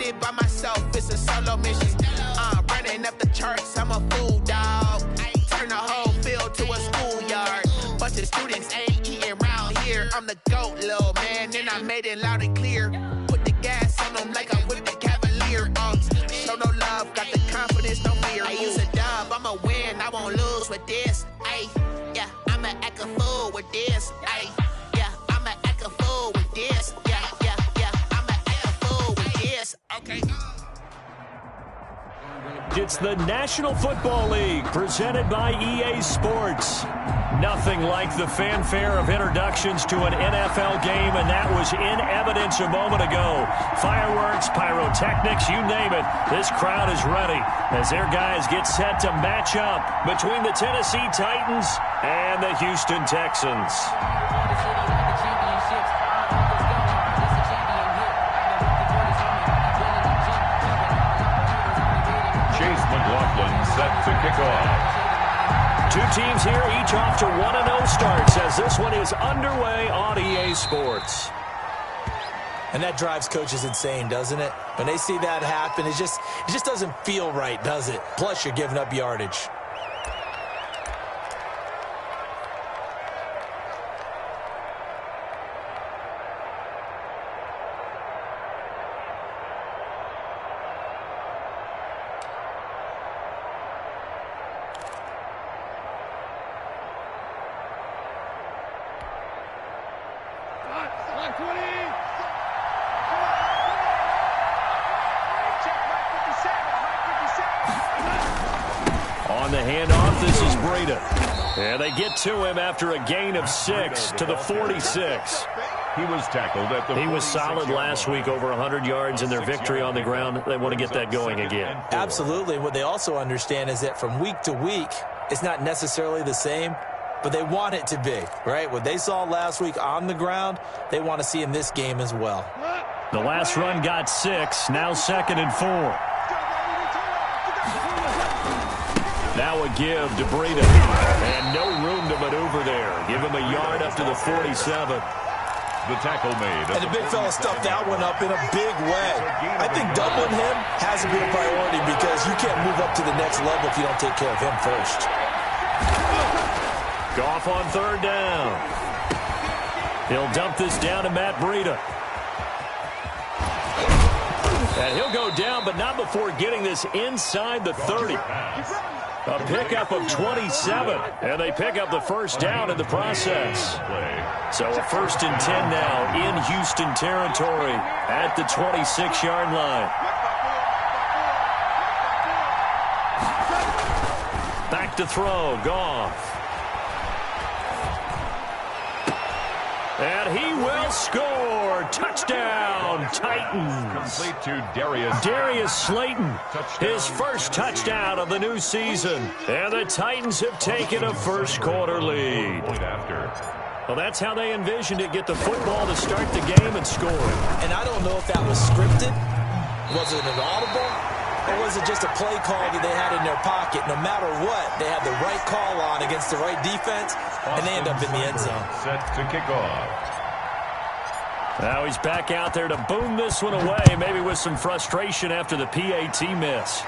it by myself, it's a solo mission. Running up the charts, I'm a fool, dog. Turn the whole field to a schoolyard. Bunch of students ain't eating round here. I'm the GOAT, little man, and I made it loud and clear. Put the gas on them like I'm with the Cavalier. Show no love, got the confidence, no fear. I use a dub, I'ma win, I won't lose with this. Ay, yeah, I'ma act a fool with this. Ay, yeah, I'ma act a fool with this. Yeah, I'ma act a fool with this. Okay. It's the National Football League presented by EA Sports. Nothing like the fanfare of introductions to an NFL game, and that was in evidence a moment ago. Fireworks, pyrotechnics, you name it. This crowd is ready as their guys get set to match up between the Tennessee Titans and the Houston Texans. Set to kick off. Two teams here, each off to 1-0 starts as this one is underway on EA Sports. And that drives coaches insane, doesn't it? When they see that happen, it just doesn't feel right, does it? Plus, you're giving up yardage. On the handoff, this is Breida. And they get to him after a gain of 6 to the 46. He was tackled at the He was solid last week, over 100 yards in their victory on the ground. They want to get that going again. Absolutely. What they also understand is that from week to week, it's not necessarily the same, but they want it to be, right? What they saw last week on the ground, they want to see in this game as well. The last run got 6, now 2nd and 4. Now a give to Breida. And no room to maneuver there. Give him a yard up to the 47. The tackle made. And the big fella stuffed that one up in a big way. I think doubling him has to be a priority because you can't move up to the next level if you don't take care of him first. Goff on 3rd down. He'll dump this down to Matt Breida. And he'll go down, but not before getting this inside the 30. A pickup of 27, and they pick up the first down in the process. So a 1st and 10 now in Houston territory at the 26-yard line. Back to throw, Goff. And he will score. Touchdown, Titans. Complete to Darius Slayton, his first touchdown of the new season. And the Titans have taken a first-quarter lead. Well, that's how they envisioned it, get the football to start the game and score. And I don't know if that was scripted. Was it an audible? Or was it just a play call that they had in their pocket? No matter what, they had the right call on against the right defense, and they end up in the end zone. Set to kick off. Now he's back out there to boom this one away, maybe with some frustration after the PAT miss.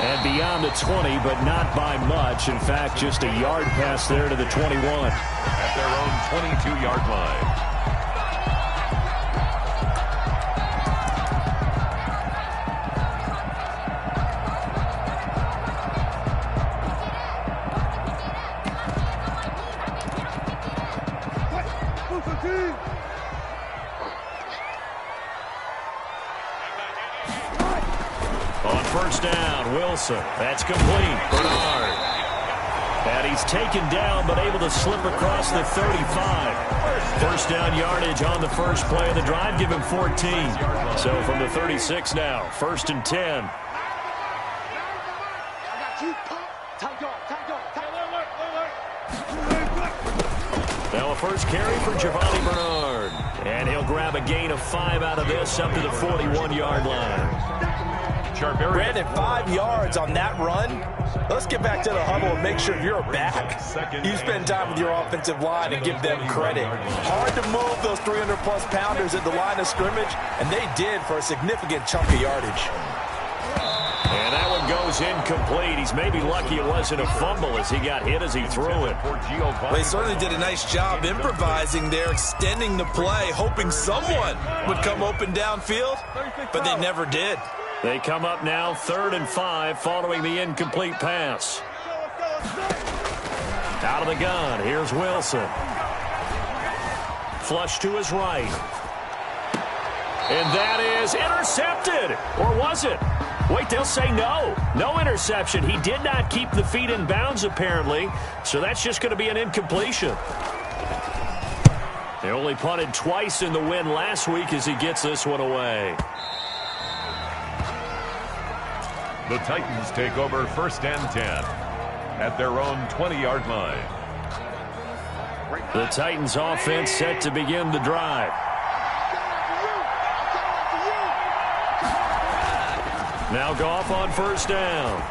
And beyond the 20, but not by much. In fact, just a yard pass there to the 21. At their own 22-yard line. On 1st down, Wilson. That's complete. Bernard. And he's taken down, but able to slip across the 35. 1st down yardage on the first play of the drive. Give him 14. So from the 36 now, 1st and 10. Now a first carry for Giovanni Bernard. And he'll grab a gain of 5 out of this up to the 41-yard line. sharp area. Brandon, 5 yards on that run. Let's get back to the huddle and make sure you're back. You spend time with your offensive line and give them credit. Hard to move those 300-plus pounders at the line of scrimmage, and they did for a significant chunk of yardage. And that one goes incomplete. He's maybe lucky it wasn't a fumble as he got hit as he threw it. Well, he certainly did a nice job improvising there, extending the play, hoping someone would come open downfield, but they never did. They come up now 3rd and 5 following the incomplete pass. Out of the gun, here's Wilson. Flush to his right. And that is intercepted. Or was it? Wait, they'll say no. No interception. He did not keep the feet in bounds, apparently. So that's just going to be an incompletion. They only punted twice in the win last week as he gets this one away. The Titans take over 1st and 10 at their own 20-yard line. The Titans offense set to begin the drive. Now Goff on 1st down.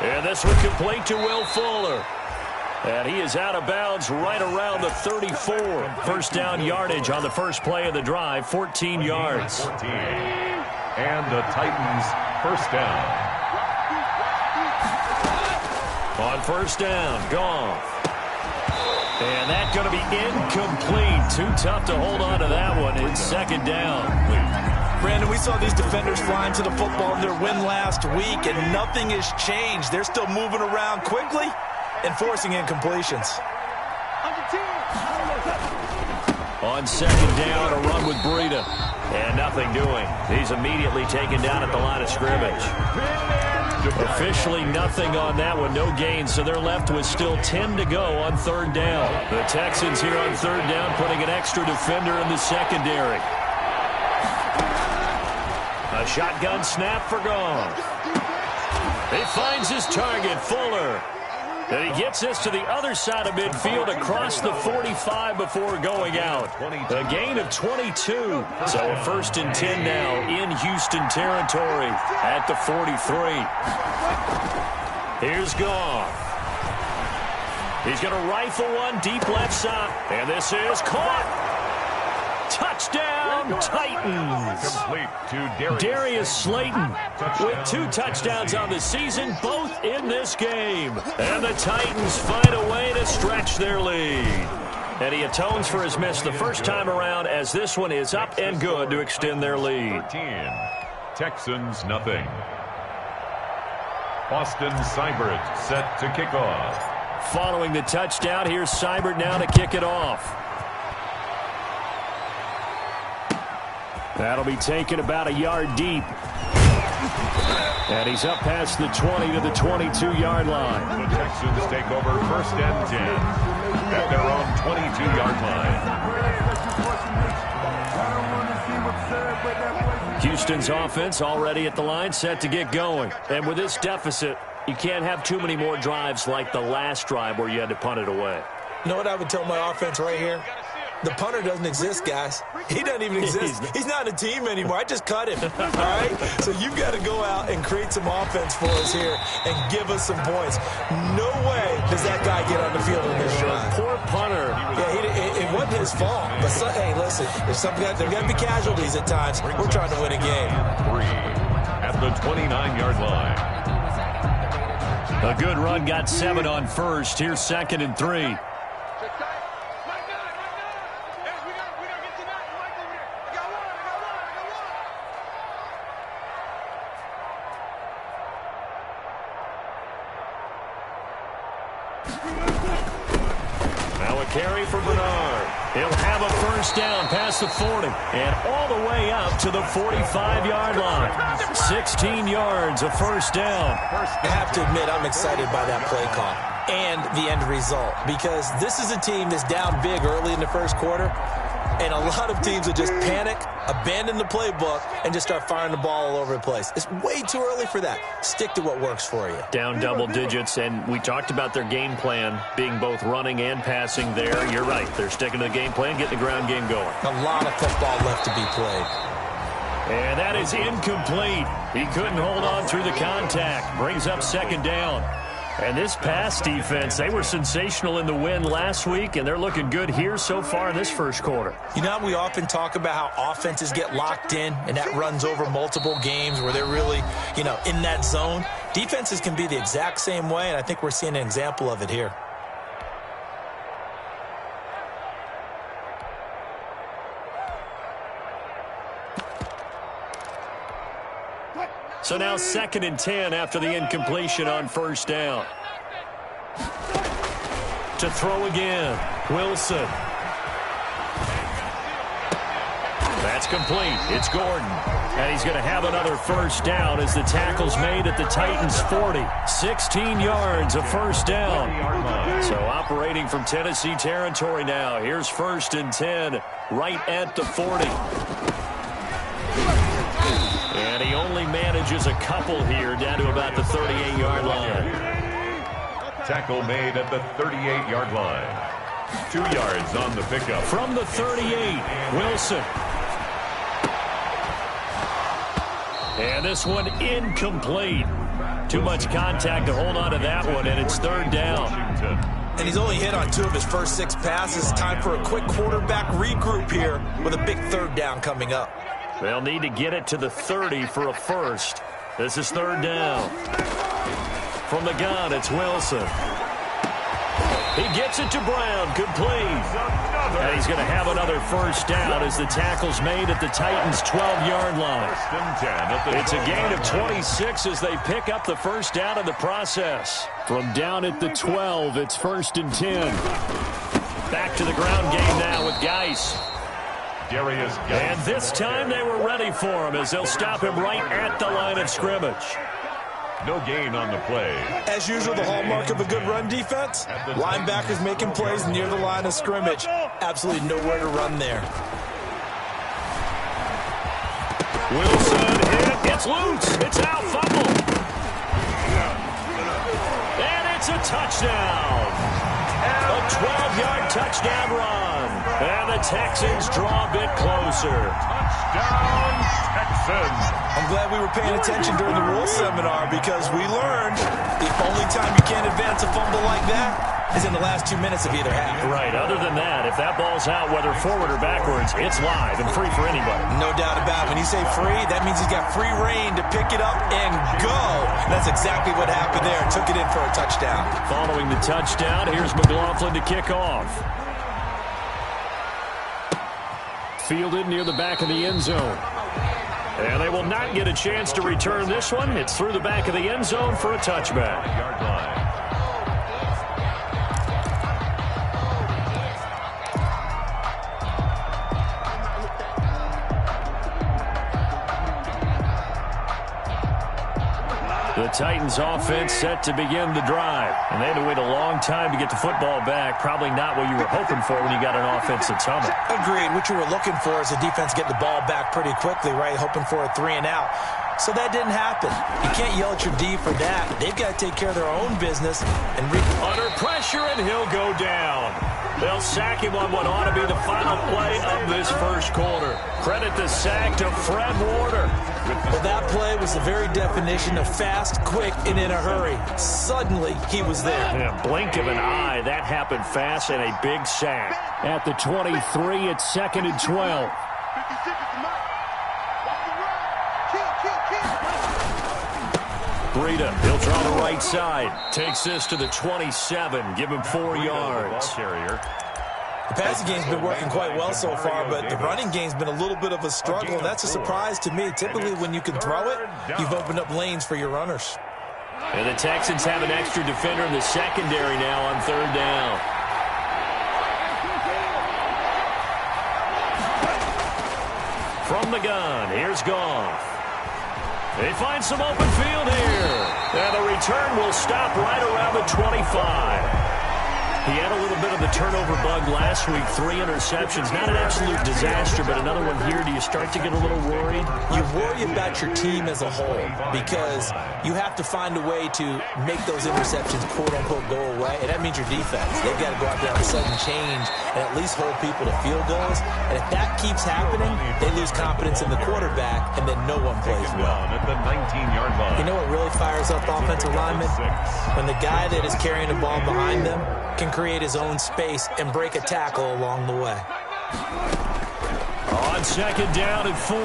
And this one complete to Will Fuller. And he is out of bounds right around the 34. 1st down yardage on the first play of the drive, 14 yards. 14. And the Titans 1st down. On 1st down, Goff. And that's going to be incomplete. Too tough to hold on to that one. It's 2nd down. Brandon, we saw these defenders flying to the football in their win last week, and nothing has changed. They're still moving around quickly and forcing incompletions. On 2nd down, a run with Breida. And nothing doing. He's immediately taken down at the line of scrimmage. Officially nothing on that one. No gain, so they're left with still 10 to go on 3rd down. The Texans here on 3rd down putting an extra defender in the secondary. A shotgun snap for Goff. He finds his target, Fuller. And he gets this to the other side of midfield across the 45 before going out. A gain of 22. So a 1st and 10 now in Houston territory at the 43. Here's Goff. He's going to rifle one deep left side. And this is caught. Touchdown, Titans. Complete to Darius Slayton with 2 touchdowns on the season, both in this game. And the Titans find a way to stretch their lead. And he atones for his miss the first time around as this one is up and good to extend their lead. 13. Texans nothing. Austin Seibert set to kick off. Following the touchdown, here's Seibert now to kick it off. That'll be taken about a yard deep. And he's up past the 20 to the 22-yard line. The Texans take over 1st and 10 at their own 22-yard line. Houston's offense already at the line, set to get going. And with this deficit, you can't have too many more drives like the last drive where you had to punt it away. You know what I would tell my offense right here? The punter doesn't exist, guys. He doesn't even exist. He's not a team anymore. I just cut him, all right? So you've got to go out and create some offense for us here and give us some points. No way does that guy get on the field in this drive. Poor punter. Yeah, it wasn't his fault. But, hey, listen, there's got to be casualties at times. We're trying to win a game. 3 at the 29-yard line. A good run got 7 on 1st. Here's 2nd and 3. Carry for Bernard. He'll have a 1st down past the 40 and all the way up to the 45-yard line. 16 yards, a 1st down. I have to admit, I'm excited by that play call and the end result because this is a team that's down big early in the 1st quarter, and a lot of teams will just panic, abandon the playbook, and just start firing the ball all over the place. It's way too early for that. Stick to what works for you. Down double digits, and we talked about their game plan being both running and passing there. You're right. They're sticking to the game plan, getting the ground game going. A lot of football left to be played. And that is incomplete. He couldn't hold on through the contact. Brings up second down. And this pass defense, they were sensational in the win last week, and they're looking good here so far in this first quarter. You know, we often talk about how offenses get locked in, and that runs over multiple games where they're really, in that zone. Defenses can be the exact same way, and I think we're seeing an example of it here. So now 2nd and 10 after the incompletion on first down. To throw again, Wilson. That's complete. It's Gordon. And he's going to have another first down as the tackle's made at the Titans' 40. 16 yards of first down. So operating from Tennessee territory now. Here's 1st and 10 right at the 40. And he only manages a couple here down to about the 38-yard line. Tackle made at the 38-yard line. 2 yards on the pickup. From the 38, Wilson. And this one incomplete. Too much contact to hold on to that one, and it's 3rd down. And he's only hit on 2 of his first 6 passes. Time for a quick quarterback regroup here with a big 3rd down coming up. They'll need to get it to the 30 for a first. This is 3rd down. From the gun, it's Wilson. He gets it to Brown, complete. And he's going to have another first down as the tackle's made at the Titans' 12-yard line. It's a gain of 26 as they pick up the first down in the process. From down at the 12, it's 1st and 10. Back to the ground game now with Geis. And this time they were ready for him as they'll stop him right at the line of scrimmage. No gain on the play. As usual, the hallmark of a good run defense, linebackers making plays near the line of scrimmage. Absolutely nowhere to run there. Wilson hit. It's loose. It's out. Fumble. And it's a touchdown. A 12-yard touchdown run. And the Texans draw a bit closer. Touchdown, Texans. I'm glad we were paying attention during the rules seminar because we learned the only time you can't advance a fumble like that is in the last 2 minutes of either half. Right. Other than that, if that ball's out, whether forward or backwards, it's live and free for anybody. No doubt about it. When you say free, that means he's got free reign to pick it up and go. That's exactly what happened there. Took it in for a touchdown. Following the touchdown, here's McLaughlin to kick off. Fielded near the back of the end zone. And they will not get a chance to return this one. It's through the back of the end zone for a touchback. Yard line. The Titans offense set to begin the drive. And they had to wait a long time to get the football back. Probably not what you were hoping for when you got an offense that's humming. Agreed. What you were looking for is the defense getting the ball back pretty quickly, right? Hoping for a 3 and out. So that didn't happen. You can't yell at your D for that. They've got to take care of their own business. And under pressure, and he'll go down. They'll sack him on what ought to be the final play of this first quarter. Credit the sack to Fred Warner. Well, that play was the very definition of fast, quick, and in a hurry. Suddenly, he was there. In a blink of an eye, that happened fast and a big sack. At the 23, it's 2nd and 12. Breida, he'll draw the right side. Takes this to the 27. Give him 4 yards. The passing game's been working quite well so far, but the running game's been a little bit of a struggle, and that's a surprise to me. Typically, when you can throw it, you've opened up lanes for your runners. And the Texans have an extra defender in the secondary now on 3rd down. From the gun, here's Goff. They find some open field here. And the return will stop right around the 25. He had a little bit of the turnover bug last week, 3 interceptions. Not an absolute disaster, but another one here. Do you start to get a little worried? You worry about your team as a whole because you have to find a way to make those interceptions, quote-unquote, go away, and that means your defense. They've got to go out there on a sudden change and at least hold people to field goals. And if that keeps happening, they lose confidence in the quarterback, and then no one plays well. At the 19-yard line. You know what really fires up offensive linemen? When the guy that is carrying the ball behind them can create his own space and break a tackle along the way. On second down and 4,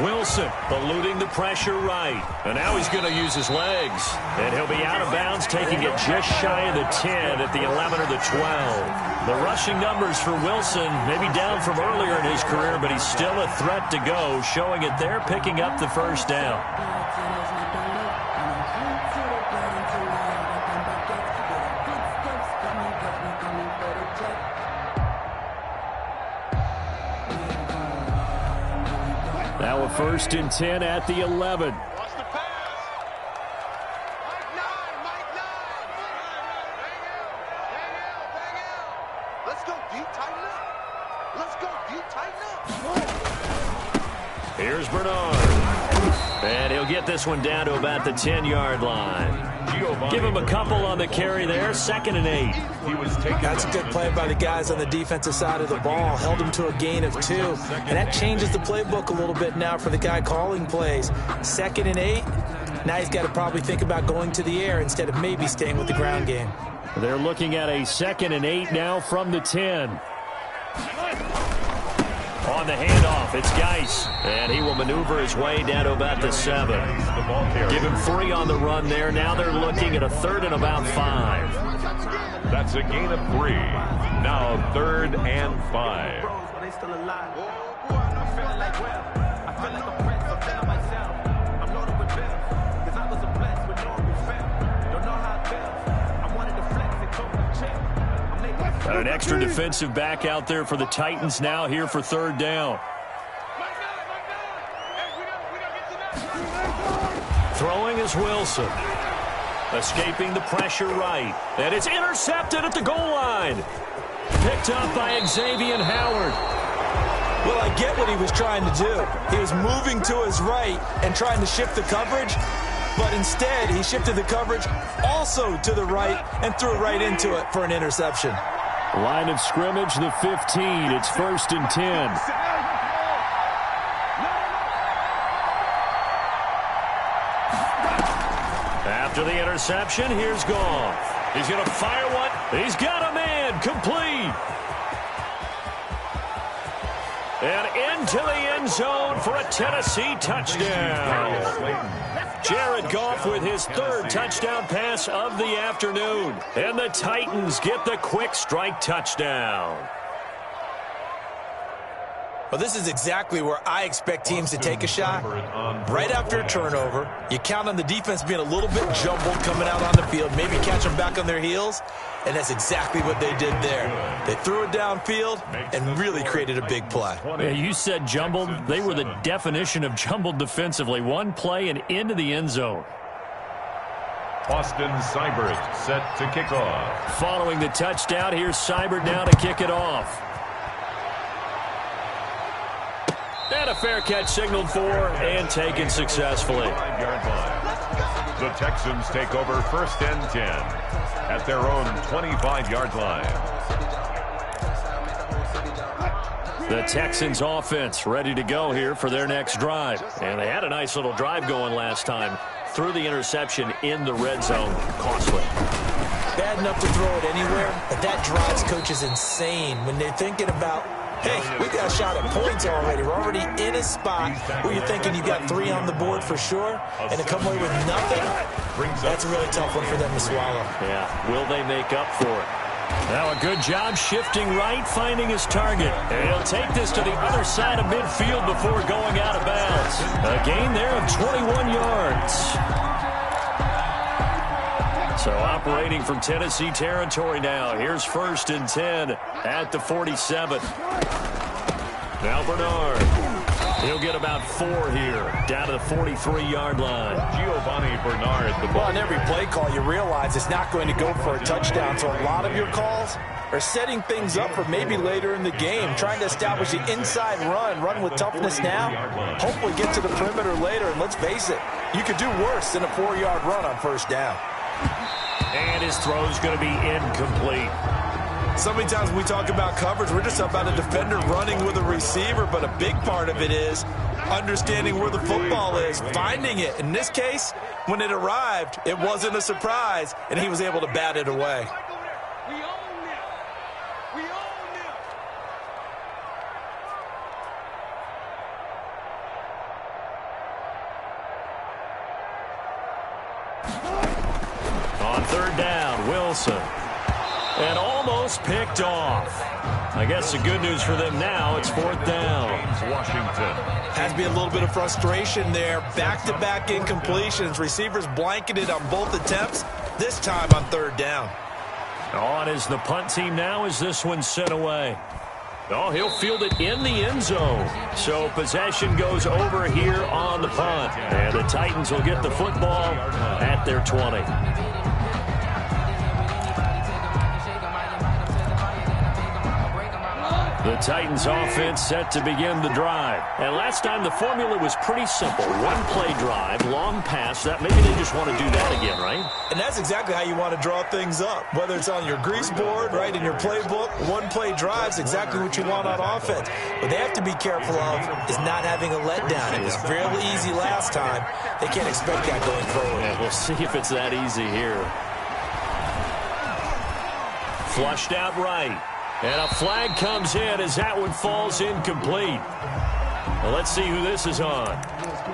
Wilson eluding the pressure right. And now he's going to use his legs. And he'll be out of bounds, taking it just shy of the 10 at the 11 or the 12. The rushing numbers for Wilson maybe down from earlier in his career, but he's still a threat to go, showing it there, picking up the first down. Now a 1st and 10 at the 11. Here's Bernard. And he'll get this one down to about the 10-yard line. Give him a couple on the carry there. 2nd and 8. That's a good play by the guys on the defensive side of the ball. Held him to a gain of 2. And that changes the playbook a little bit now for the guy calling plays. 2nd and 8. Now he's got to probably think about going to the air instead of maybe staying with the ground game. They're looking at a 2nd and 8 now from the 10. On the handoff, it's Geis, and he will maneuver his way down to about the 7. Give him 3 on the run there. Now they're looking at a 3rd and about 5. That's a gain of 3. Now 3rd and 5. An extra defensive back out there for the Titans now here for 3rd down. Throwing is Wilson. Escaping the pressure right. And it's intercepted at the goal line. Picked up by Xavier Howard. Well, I get what he was trying to do. He was moving to his right and trying to shift the coverage. But instead, he shifted the coverage also to the right and threw right into it for an interception. Line of scrimmage, the 15. It's 1st and 10. After the interception, here's Goff. He's going to fire one. He's got a man. Complete. And into the end zone for a Tennessee touchdown. Jared Goff with his 3rd touchdown pass of the afternoon. And the Titans get the quick strike touchdown. Well, this is exactly where I expect teams to take a shot. Right after a turnover, you count on the defense being a little bit jumbled coming out on the field, maybe catch them back on their heels, and that's exactly what they did there. They threw it downfield and really created a big play. Yeah, you said jumbled. They were the definition of jumbled defensively. One play and into the end zone. Austin Seibert set to kick off. Following the touchdown, here's Seibert now to kick it off. And a fair catch signaled for and taken successfully. The Texans take over 1st and 10 at their own 25-yard line. The Texans offense ready to go here for their next drive. And they had a nice little drive going last time. Threw the interception in the red zone. Costly. Bad enough to throw it anywhere, but that drives coaches insane when they're thinking about, hey, we got a shot at points already. We're already in a spot where you're thinking you got 3 on the board for sure, and to come away with nothing, that's a really tough one for them to swallow. Yeah, will they make up for it? Now a good job shifting right, finding his target. And he'll take this to the other side of midfield before going out of bounds. A gain there of 21 yards. So operating from Tennessee territory now. Here's 1st and 10 at the 47. Now Bernard. He'll get about 4 here, down to the 43-yard line. Giovanni Bernard, the ball. Well, on every play call, you realize it's not going to go for a touchdown. So a lot of your calls are setting things up for maybe later in the game, trying to establish the inside run with toughness now, hopefully get to the perimeter later. And let's face it, you could do worse than a 4-yard run on first down. And his throw's going to be incomplete. So many times when we talk about coverage, we're just about a defender running with a receiver, but a big part of it is understanding where the football is, finding it. In this case, when it arrived, it wasn't a surprise, and he was able to bat it away. On third down, Wilson. And almost picked off. I guess the good news for them now, it's 4th down. Washington. Has to be a little bit of frustration there. Back-to-back incompletions. Receivers blanketed on both attempts, this time on third down. On is the punt team now as this one's sent away. Oh, he'll field it in the end zone. So possession goes over here on the punt. And the Titans will get the football at their 20. The Titans offense set to begin the drive. And last time the formula was pretty simple. One-play drive, long pass. That maybe they just want to do that again, right? And that's exactly how you want to draw things up. Whether it's on your grease board, right, in your playbook, one-play drive's exactly what you want on offense. What they have to be careful of is not having a letdown. It was fairly easy last time. They can't expect that going forward. Yeah, we'll see if it's that easy here. Flushed out right. And a flag comes in as that one falls incomplete. Well, let's see who this is on.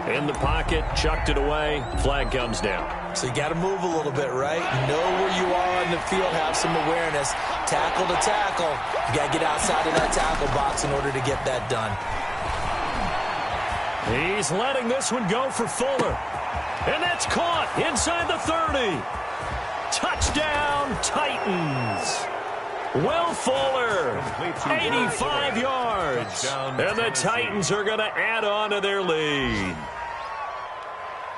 In the pocket, chucked it away, flag comes down. So you got to move a little bit, right? Know where you are on the field, have some awareness. Tackle to tackle. You got to get outside of that tackle box in order to get that done. He's letting this one go for Fuller. And that's caught inside the 30. Touchdown, Titans. Will Fuller, 85 yards. And the Titans are going to add on to their lead.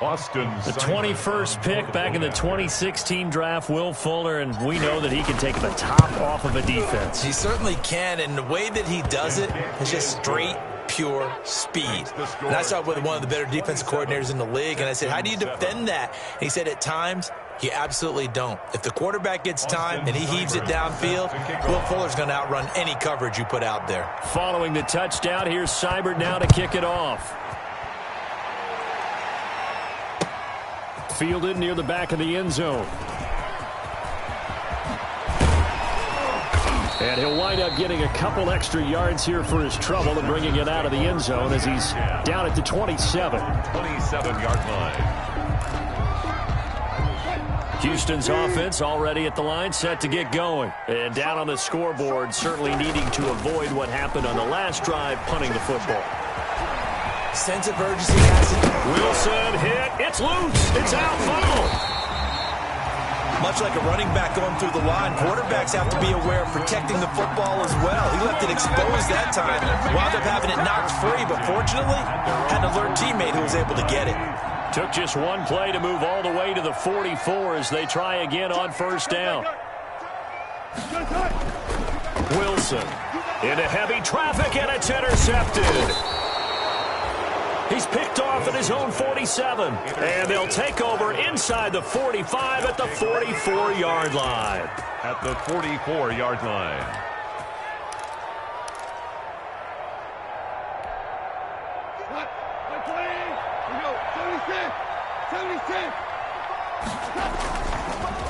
Austin. The 21st pick back in the 2016 draft, Will Fuller, and we know that he can take the top off of a defense. He certainly can, and the way that he does it is just straight, pure speed. And I saw with one of the better defense coordinators in the league, and I said, how do you defend that? And he said, at times, you absolutely don't. If the quarterback gets time and he heaves it downfield, Will Fuller's going to outrun any coverage you put out there. Following the touchdown, here's Seibert now to kick it off. Fielded near the back of the end zone. And he'll wind up getting a couple extra yards here for his trouble and bringing it out of the end zone as he's down at the 27. 27-yard line. Houston's offense already at the line, set to get going. And down on the scoreboard, certainly needing to avoid what happened on the last drive, punting the football. Sense of urgency has it. Wilson hit. It's loose. It's out. Funnel. Much like a running back going through the line, quarterbacks have to be aware of protecting the football as well. He left it exposed that time, wound up having it knocked free, but fortunately, had an alert teammate who was able to get it. Took just one play to move all the way to the 44 as they try again on first down. Wilson into heavy traffic, and it's intercepted. He's picked off at his own 47. And they'll take over inside the 45 at the 44-yard line. At the 44-yard line.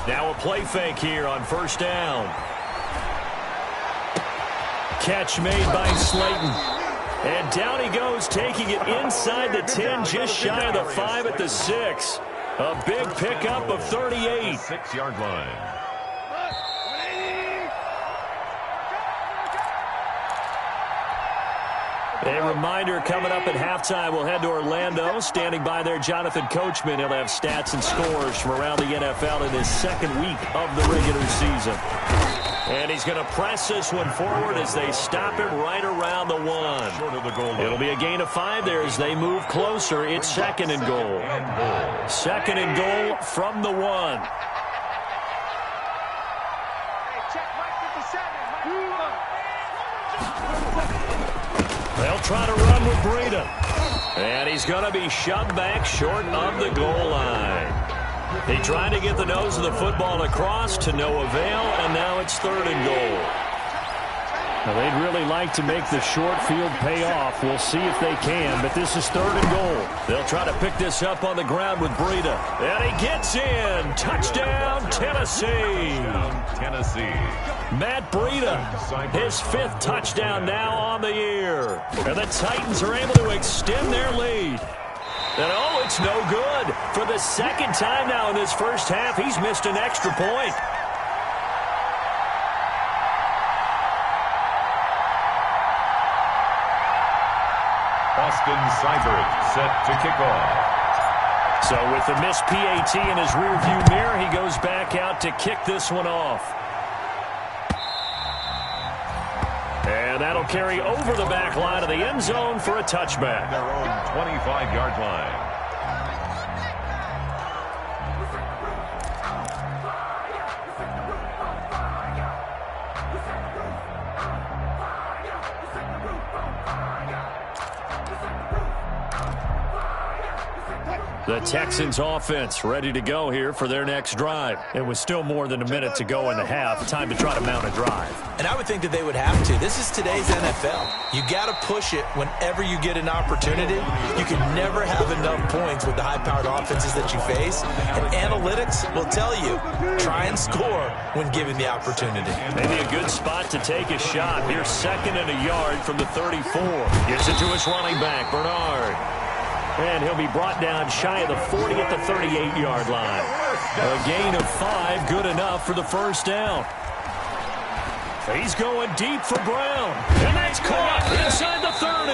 Now a play fake here on first down. Catch made by Slayton. And down he goes, taking it inside the 10, just shy of the 5 at the 6. A big pickup of 38. 6-yard line. A reminder coming up at halftime, we'll head to Orlando. Standing by there, Jonathan Coachman. He'll have stats and scores from around the NFL in his second week of the regular season. And he's going to press this one forward as they stop him right around the 1. Short of the goal line. It'll be a gain of 5 there as they move closer. It's 2nd and goal. 2nd and goal from the 1. They'll try to run with Breida. And he's going to be shoved back short of the goal line. He tried to get the nose of the football across to no avail, and now it's 3rd and goal. Now, they'd really like to make the short field pay off. We'll see if they can, but this is 3rd and goal. They'll try to pick this up on the ground with Breida. And he gets in. Touchdown, Tennessee. Tennessee. Matt Breida, his 5th touchdown now on the year. And the Titans are able to extend their lead. And, oh, it's no good. For the 2nd time now in this first half, he's missed an extra point. Austin Seibert set to kick off. So with the missed PAT in his rearview mirror, he goes back out to kick this one off. And that'll carry over the back line of the end zone for a touchback. Their own 25-yard line. The Texans offense ready to go here for their next drive. It was still more than a minute to go in the half. Time to try to mount a drive. And I would think that they would have to. This is today's NFL. You got to push it whenever you get an opportunity. You can never have enough points with the high-powered offenses that you face. And analytics will tell you, try and score when given the opportunity. Maybe a good spot to take a shot. Here's 2nd and a yard from the 34. Gives it to his running back, Bernard. And he'll be brought down shy of the 40 at the 38-yard line. A gain of 5, good enough for the first down. He's going deep for Brown. And that's caught inside the 30.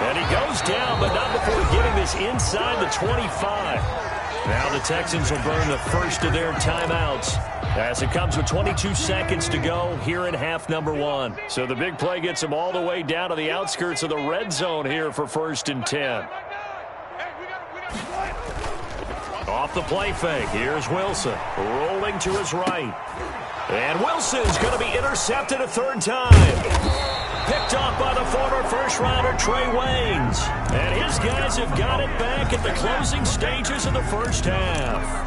And he goes down, but not before getting this inside the 25. Now the Texans will burn the first of their timeouts as it comes with 22 seconds to go here in half number 1. So the big play gets them all the way down to the outskirts of the red zone here for 1st and 10. Off the play fake, here's Wilson, rolling to his right. And Wilson's going to be intercepted a 3rd time. Picked off by the former first-rounder Trey Waynes. And his guys have got it back at the closing stages of the first half.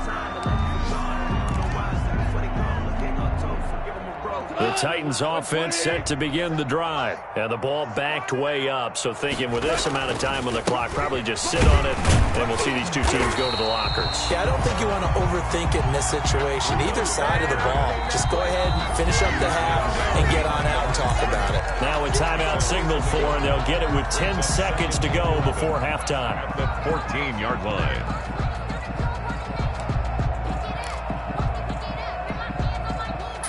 The Titans offense set to begin the drive. And the ball backed way up. So thinking with this amount of time on the clock, probably just sit on it, and we'll see these two teams go to the lockers. Yeah, I don't think you want to overthink it in this situation. Either side of the ball. Just go ahead and finish up the half and get on out and talk about it. Now a timeout signaled for, and they'll get it with 10 seconds to go before halftime. At the 14-yard line.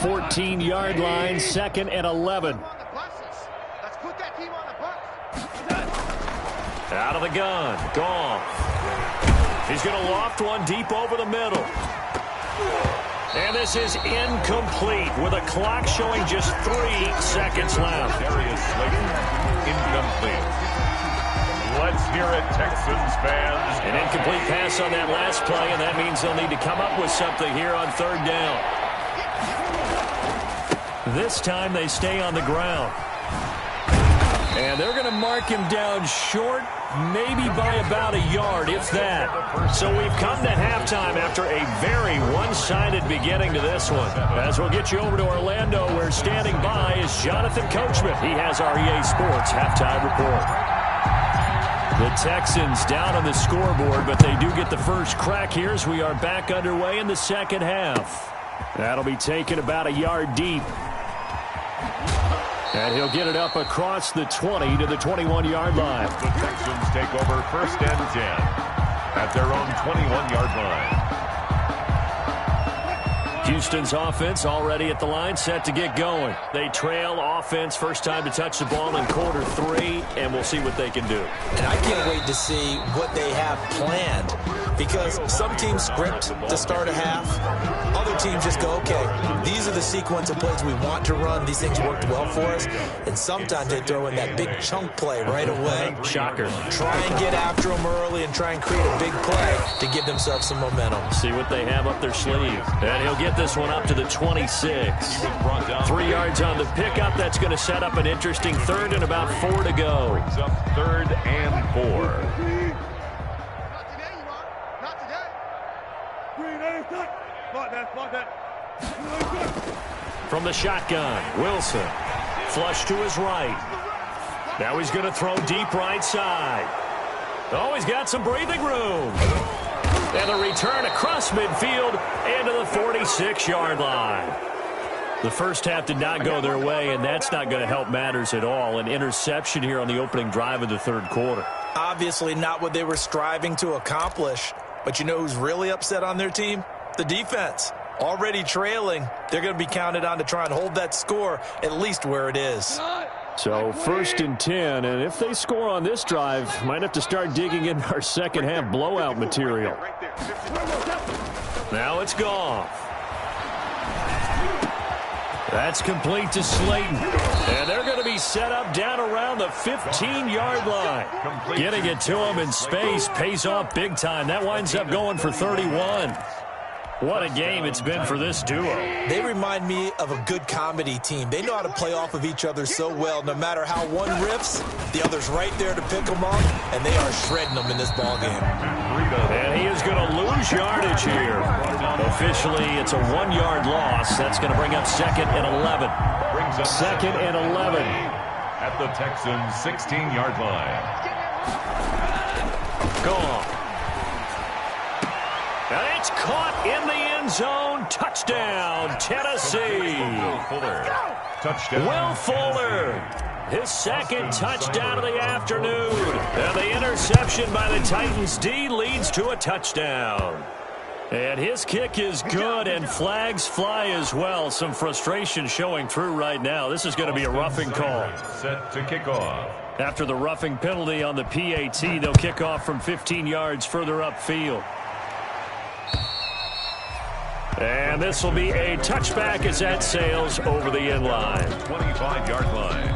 14-yard line, 2nd and 11. Out of the gun, Goff. He's going to loft one deep over the middle. And this is incomplete with a clock showing just 3 seconds left. Darius Slayton, incomplete. Let's hear it, Texans fans. An incomplete pass on that last play, and that means they'll need to come up with something here on 3rd down. This time they stay on the ground. And they're going to mark him down short, maybe by about a yard, if that. So we've come to halftime after a very one-sided beginning to this one. As we'll get you over to Orlando, where standing by is Jonathan Coachman. He has our EA Sports halftime report. The Texans down on the scoreboard, but they do get the first crack here as we are back underway in the second half. That'll be taken about a yard deep. And he'll get it up across the 20 to the 21-yard line. The Texans take over 1st and 10 at their own 21-yard line. Houston's offense already at the line, set to get going. They trail offense, first time to touch the ball in quarter 3, and we'll see what they can do. And I can't wait to see what they have planned, because some teams script to start a half. Other teams just go, okay, these are the sequence of plays we want to run. These things worked well for us. And sometimes they throw in that big chunk play right away. Shocker. Try and get after them early and try and create a big play to give themselves some momentum. See what they have up their sleeve. And he'll get this one up to the 26. 3 yards on the pickup. That's going to set up an interesting third and about 4 to go. Brings up 3rd and 4. From the shotgun, Wilson. Flush to his right. Now he's going to throw deep right side. Oh, he's got some breathing room. And a return across midfield and to the 46-yard line. The first half did not go their way, and that's not going to help matters at all. An interception here on the opening drive of the third quarter. Obviously not what they were striving to accomplish. But you know who's really upset on their team? The defense. Already trailing. They're going to be counted on to try and hold that score at least where it is. So 1st and 10, and if they score on this drive, might have to start digging in our second half blowout material. Now it's Goff. That's complete to Slayton. And they're going to be set up down around the 15-yard line. Getting it to him in space pays off big time. That winds up going for 31. What a game it's been for this duo. They remind me of a good comedy team. They know how to play off of each other so well. No matter how one riffs, the other's right there to pick them up, and they are shredding them in this ballgame. And he is going to lose yardage here. Officially, it's a 1-yard loss. That's going to bring up 2nd and 11. 2nd and 11. At the Texans' 16-yard line. Gone. And it's caught in the end zone. Touchdown, Tennessee. Touchdown. Will Fuller, his 2nd touchdown of the afternoon. And the interception by the Titans D leads to a touchdown. And his kick is good, and flags fly as well. Some frustration showing through right now. This is going to be a roughing call. Set to kick off. After the roughing penalty on the PAT, they'll kick off from 15 yards further upfield. And this will be a touchback as that sails over the end line. 25-yard line.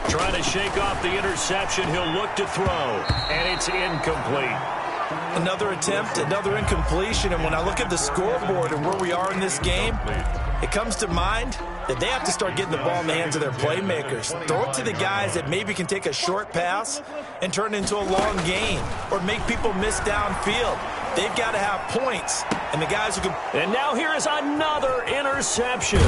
Trying to shake off the interception. He'll look to throw, and it's incomplete. Another attempt, another incompletion, and when I look at the scoreboard and where we are in this game, it comes to mind that they have to start getting the ball in the hands of their playmakers. Throw it to the guys that maybe can take a short pass and turn it into a long gain or make people miss downfield. They've got to have points, and the guys who can... And now here is another interception.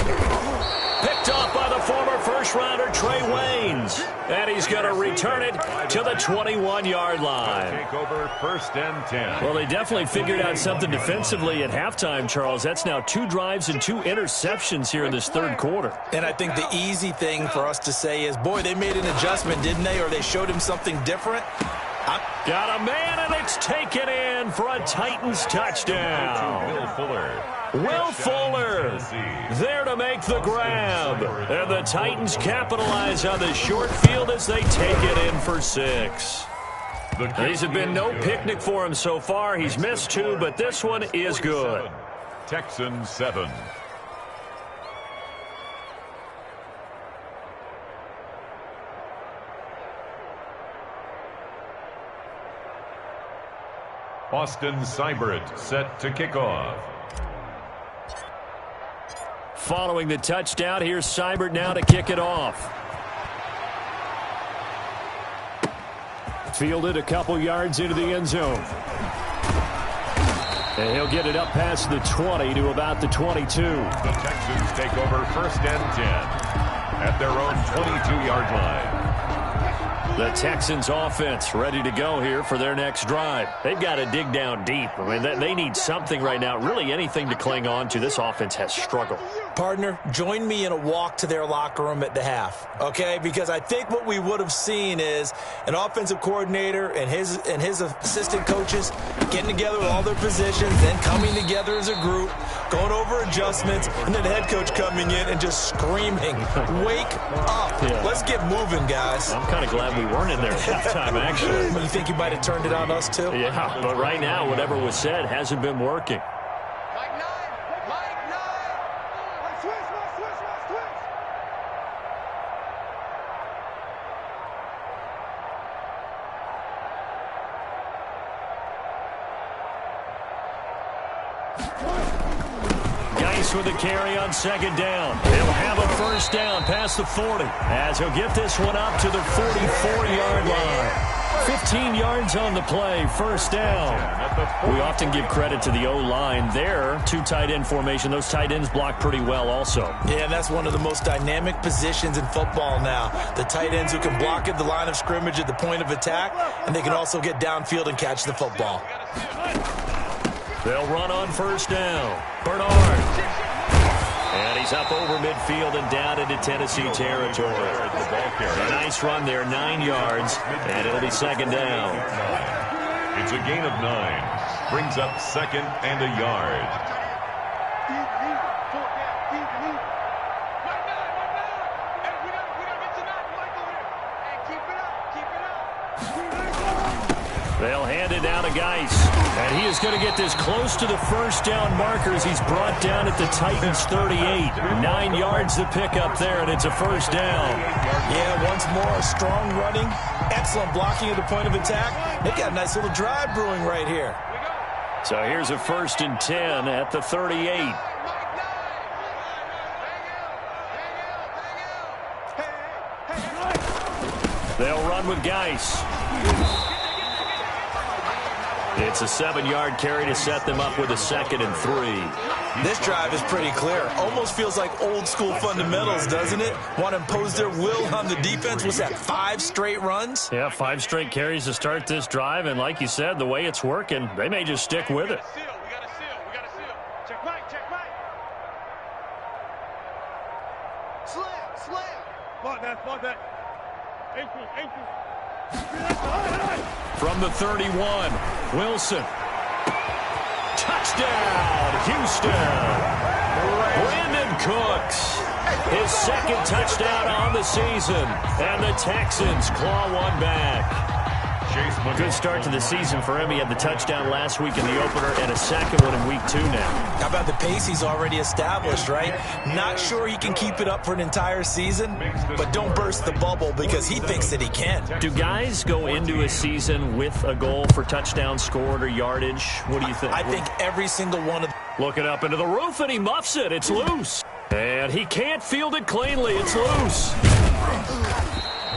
Picked off by the former first-rounder Trey Waynes. And he's going to return it to the 21-yard line. Take over 1st and 10. Well, they definitely figured out something defensively at halftime, Charles. That's now 2 drives and 2 interceptions here in this third quarter. And I think the easy thing for us to say is, boy, they made an adjustment, didn't they? Or they showed him something different. Got a man, and it's taken in for a Titans touchdown. Will Fuller there to make the grab. And the Titans capitalize on the short field as they take it in for 6. These have been no picnic for him so far. He's missed 2, but this one is good. Texans 7. Austin Seibert set to kick off. Following the touchdown, here's Seibert now to kick it off. Fielded a couple yards into the end zone. And he'll get it up past the 20 to about the 22. The Texans take over 1st and 10 at their own 22-yard line. The Texans offense ready to go here for their next drive. They've got to dig down deep. I mean, they need something right now, really anything to cling on to. This offense has struggled. Partner, join me in a walk to their locker room at the half, okay? Because I think what we would have seen is an offensive coordinator and his assistant coaches getting together with all their positions, then coming together as a group, going over adjustments, and then the head coach coming in and just screaming, "Wake up. Yeah. Let's get moving, guys." I'm kind of glad we weren't in there at halftime, actually. You think you might have turned it on us, too? Yeah, but right now, whatever was said hasn't been working. Geis with a carry on second down. He'll have a first down past the 40 as he'll get this one up to the 44-yard line. 15 yards on the play, first down. We often give credit to the O-line there. Two tight end formation. Those tight ends block pretty well also. Yeah, and that's one of the most dynamic positions in football now. The tight ends who can block at the line of scrimmage at the point of attack, and they can also get downfield and catch the football. They'll run on first down. Bernard. And he's up over midfield and down into Tennessee territory. A nice run there, 9 yards, and it'll be second down. It's a gain of 9. Brings up second and a yard. They'll hand it down to Geis. And he is going to get this close to the first down markers. He's brought down at the Titans 38. 9 yards to pick up there, and it's a first down. Yeah, once more, strong running, excellent blocking at the point of attack. They got a nice little drive brewing right here. So here's a 1st and 10 at the 38. They'll run with Geis. It's a 7-yard carry to set them up with a 2nd and 3. This drive is pretty clear. Almost feels like old school fundamentals, doesn't it? Want to impose their will on the defense. What's that, 5 straight runs? Yeah, 5 straight carries to start this drive. And like you said, the way it's working, they may just stick with it. We got a seal. Check right. Slam. Mark that. Ankle. From the 31, Wilson. Touchdown, Houston. Brandon Cooks, his 2nd touchdown on the season. And the Texans claw one back. Good start to the season for him. He had the touchdown last week in the opener and a 2nd one in week 2 now. How about the pace he's already established, right? Not sure he can keep it up for an entire season, but don't burst the bubble because he thinks that he can. Do guys go into a season with a goal for touchdowns scored or yardage? What do you think? I think every single one of them. Looking up into the roof, and he muffs it. It's loose. And he can't field it cleanly. It's loose.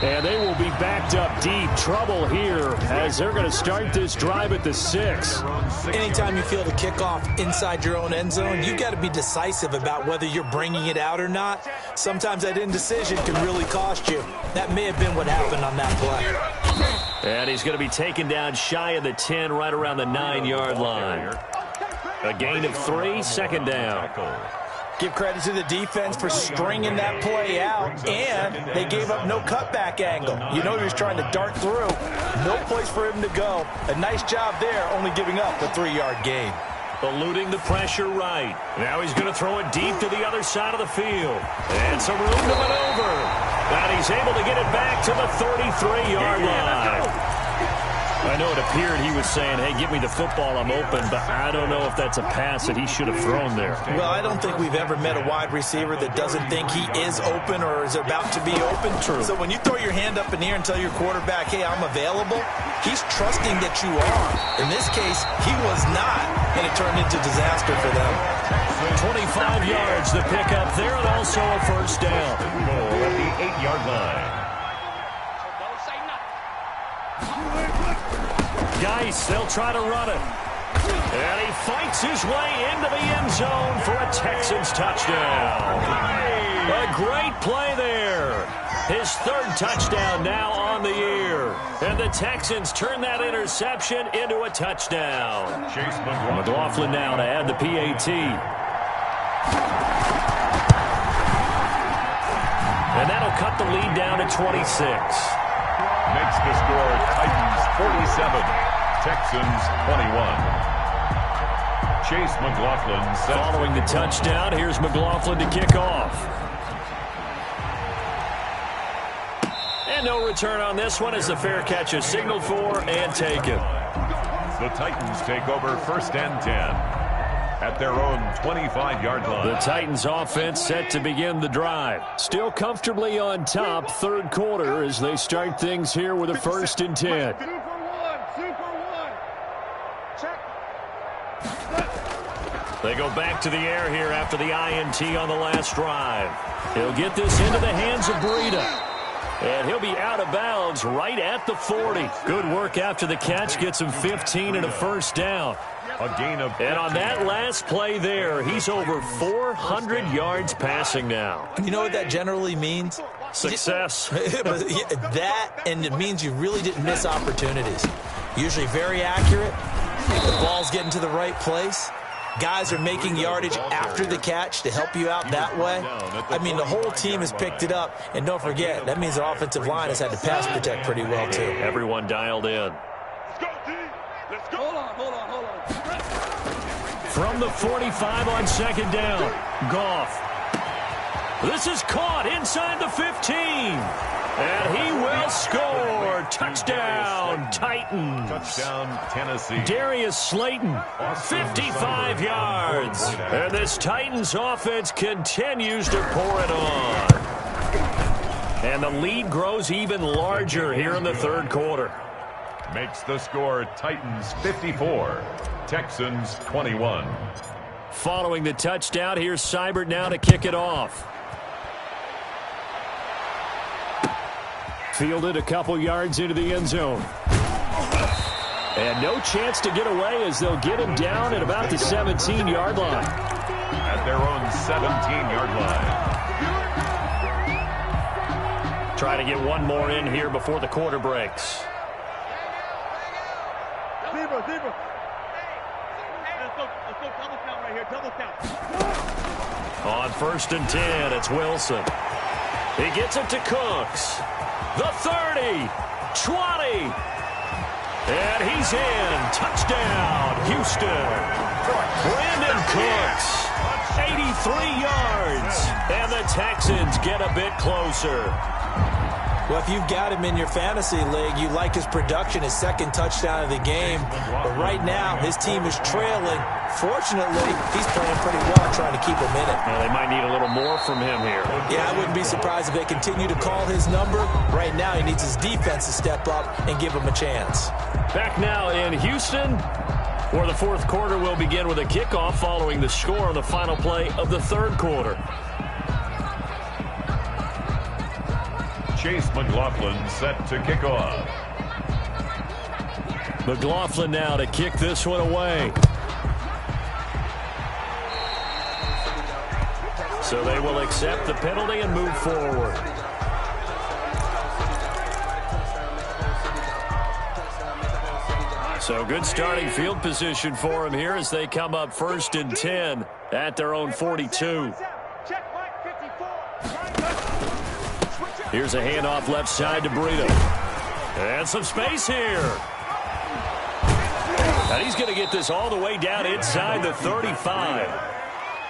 And they will be backed up deep. Trouble here as they're going to start this drive at the 6. Anytime you field a kickoff inside your own end zone, you've got to be decisive about whether you're bringing it out or not. Sometimes that indecision can really cost you. That may have been what happened on that play. And he's going to be taken down shy of the 10, right around the 9-yard line. A gain of 3, second down. Give credit to the defense for stringing that play out, and they gave up no cutback angle. You know he was trying to dart through. No place for him to go. A nice job there, only giving up a 3-yard gain. Eluding the pressure right. Now he's going to throw it deep to the other side of the field. And some room to maneuver. And he's able to get it back to the 33-yard line. I know it appeared he was saying, hey, give me the football, I'm open, but I don't know if that's a pass that he should have thrown there. Well, I don't think we've ever met a wide receiver that doesn't think he is open or is about to be open. True. So when you throw your hand up in the air and tell your quarterback, hey, I'm available, he's trusting that you are. In this case, he was not, and it turned into disaster for them. 25 yards to pick up there, and also a first down. Goal at the 8-yard line. Geis, they'll try to run it. And he fights his way into the end zone for a Texans touchdown. A great play there. His 3rd touchdown now on the year. And the Texans turn that interception into a touchdown. Chase McLaughlin now to add the PAT. And that'll cut the lead down to 26. Makes the score Titans 47, Texans 21. Chase McLaughlin set. Following the touchdown, here's McLaughlin to kick off. And no return on this one as the fair catch is signaled for and taken. The Titans take over 1st and 10 at their own 25-yard line. The Titans offense set to begin the drive. Still comfortably on top, third quarter as they start things here with a 1st and 10. 2 for 1. 2 for 1. Check. They go back to the air here after the INT on the last drive. He'll get this into the hands of Breida. And he'll be out of bounds right at the 40. Good work after the catch. Gets him 15 and a 1st down. A gain of 15. And on that last play there, he's over 400 yards passing now. You know what that generally means? Success. That, and it means you really didn't miss opportunities. Usually very accurate. The ball's getting to the right place. Guys are making yardage after the catch to help you out that way. I mean, the whole team has picked it up. And don't forget, that means the offensive line has had to pass protect pretty well, too. Everyone dialed in. Let's go, D. Let's go. Hold on. From the 45 on 2nd down, Goff. This is caught inside the 15. And he will score. Touchdown, Titans. Touchdown, Tennessee. Darius Slayton, 55 yards. And this Titans offense continues to pour it on. And the lead grows even larger here in the third quarter. Makes the score Titans 54, Texans 21. Following the touchdown, here's Seibert now to kick it off. Fielded a couple yards into the end zone. And no chance to get away as they'll get him down at about the 17-yard line. At their own 17-yard line. Try to get one more in here before the quarter breaks. Zebra. Let's go double count right here. Double count. On 1st and 10, it's Wilson. He gets it to Cooks. The 30, 20, and he's in. Touchdown, Houston. Brandon Cooks, 83 yards, and the Texans get a bit closer. Well, if you've got him in your fantasy league, you like his production, his 2nd touchdown of the game. But right now, his team is trailing. Fortunately, he's playing pretty well trying to keep him in it. Well, they might need a little more from him here. Yeah, I wouldn't be surprised if they continue to call his number. Right now, he needs his defense to step up and give him a chance. Back now in Houston, where the fourth quarter will begin with a kickoff following the score on the final play of the third quarter. Chase McLaughlin set to kick off. McLaughlin now to kick this one away. So they will accept the penalty and move forward. So good starting field position for him here as they come up 1st and 10 at their own 42. Here's a handoff left side to Breida. And some space here. And he's going to get this all the way down inside the 35.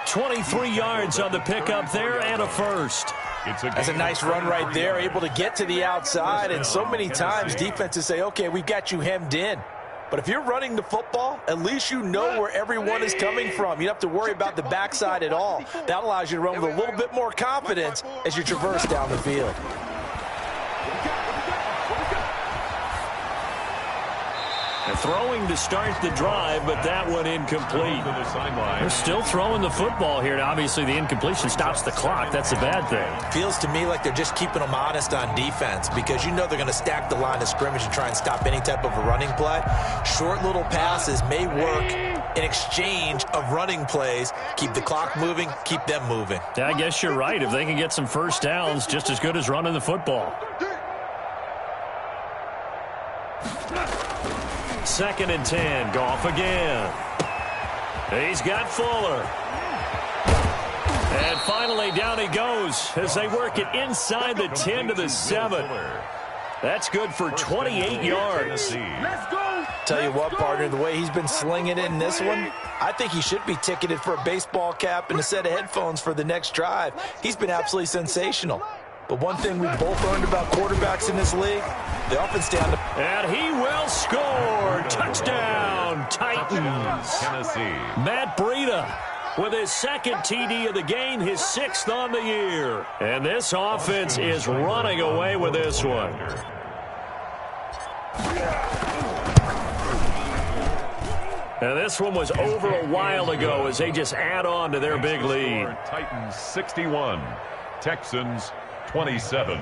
23 yards on the pickup there and a 1st. That's a nice run right there, able to get to the outside. And so many times defenses say, okay, we've got you hemmed in. But if you're running the football, at least you know where everyone is coming from. You don't have to worry about the backside at all. That allows you to run with a little bit more confidence as you traverse down the field. And throwing to start the drive, but that one incomplete. They're still throwing the football here. Now, obviously, the incompletion stops the clock. That's a bad thing. Feels to me like they're just keeping them honest on defense because you know they're going to stack the line of scrimmage and try and stop any type of a running play. Short little passes may work in exchange of running plays. Keep the clock moving, keep them moving. Yeah, I guess you're right. If they can get some first downs, just as good as running the football. 2nd and 10. Goff again. He's got Fuller. And finally, down he goes as they work it inside the 10 to the 7. That's good for 28 yards. Let's go. Tell you what, partner, the way he's been slinging it in this one, I think he should be ticketed for a baseball cap and a set of headphones for the next drive. He's been absolutely sensational. But one thing we've both learned about quarterbacks in this league, they often stand up. And he will score. Touchdown, Titans. Tennessee. Matt Breida with his second TD of the game, his 6th on the year. And this offense is running away with this one. And this one was over a while ago as they just add on to their big lead. Titans 61, Texans 27.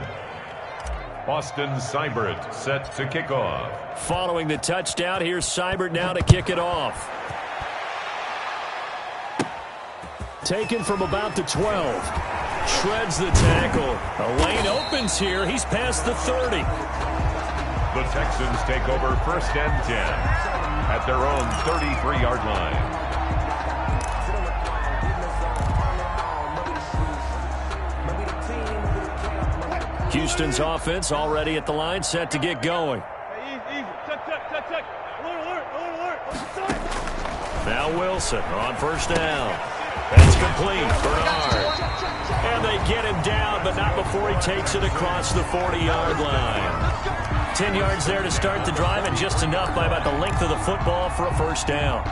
Austin Seibert set to kick off. Following the touchdown, here's Seibert now to kick it off. Taken from about the 12. Shreds the tackle. A lane opens here. He's past the 30. The Texans take over 1st and 10 at their own 33-yard line. Houston's offense already at the line, set to get going. Hey, easy. Check. Alert. Now Wilson on 1st down. That's complete. Bernard. And they get him down, but not before he takes it across the 40-yard line. 10 yards there to start the drive, and just enough by about the length of the football for a 1st down.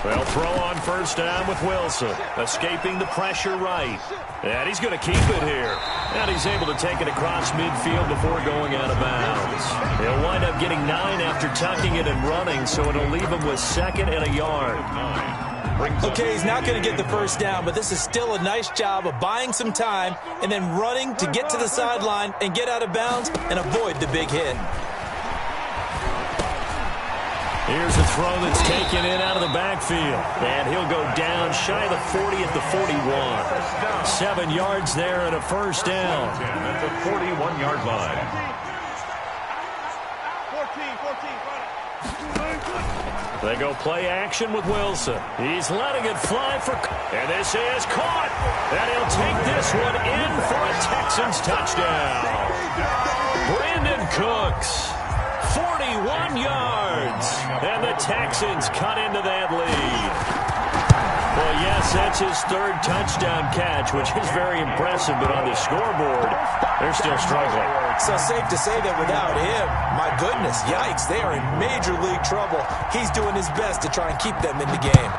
They'll throw on 1st down with Wilson, escaping the pressure right. And he's going to keep it here. And he's able to take it across midfield before going out of bounds. He'll wind up getting 9 after tucking it and running, so it'll leave him with 2nd and a yard. Okay, he's not going to get the 1st down, but this is still a nice job of buying some time and then running to get to the sideline and get out of bounds and avoid the big hit. Here's a throw that's taken in out of the backfield. And he'll go down shy of the 40 at the 41. 7 yards there and a 1st down. At the 41-yard line. 14. They go play action with Wilson. He's letting it fly for... And this is caught. And he'll take this one in for a Texans touchdown. Brandon Cooks. 41 yards, and the Texans cut into that lead. Well, yes, that's his 3rd touchdown catch, which is very impressive, but on the scoreboard, they're still struggling. So safe to say that without him, my goodness, yikes, they are in major league trouble. He's doing his best to try and keep them in the game.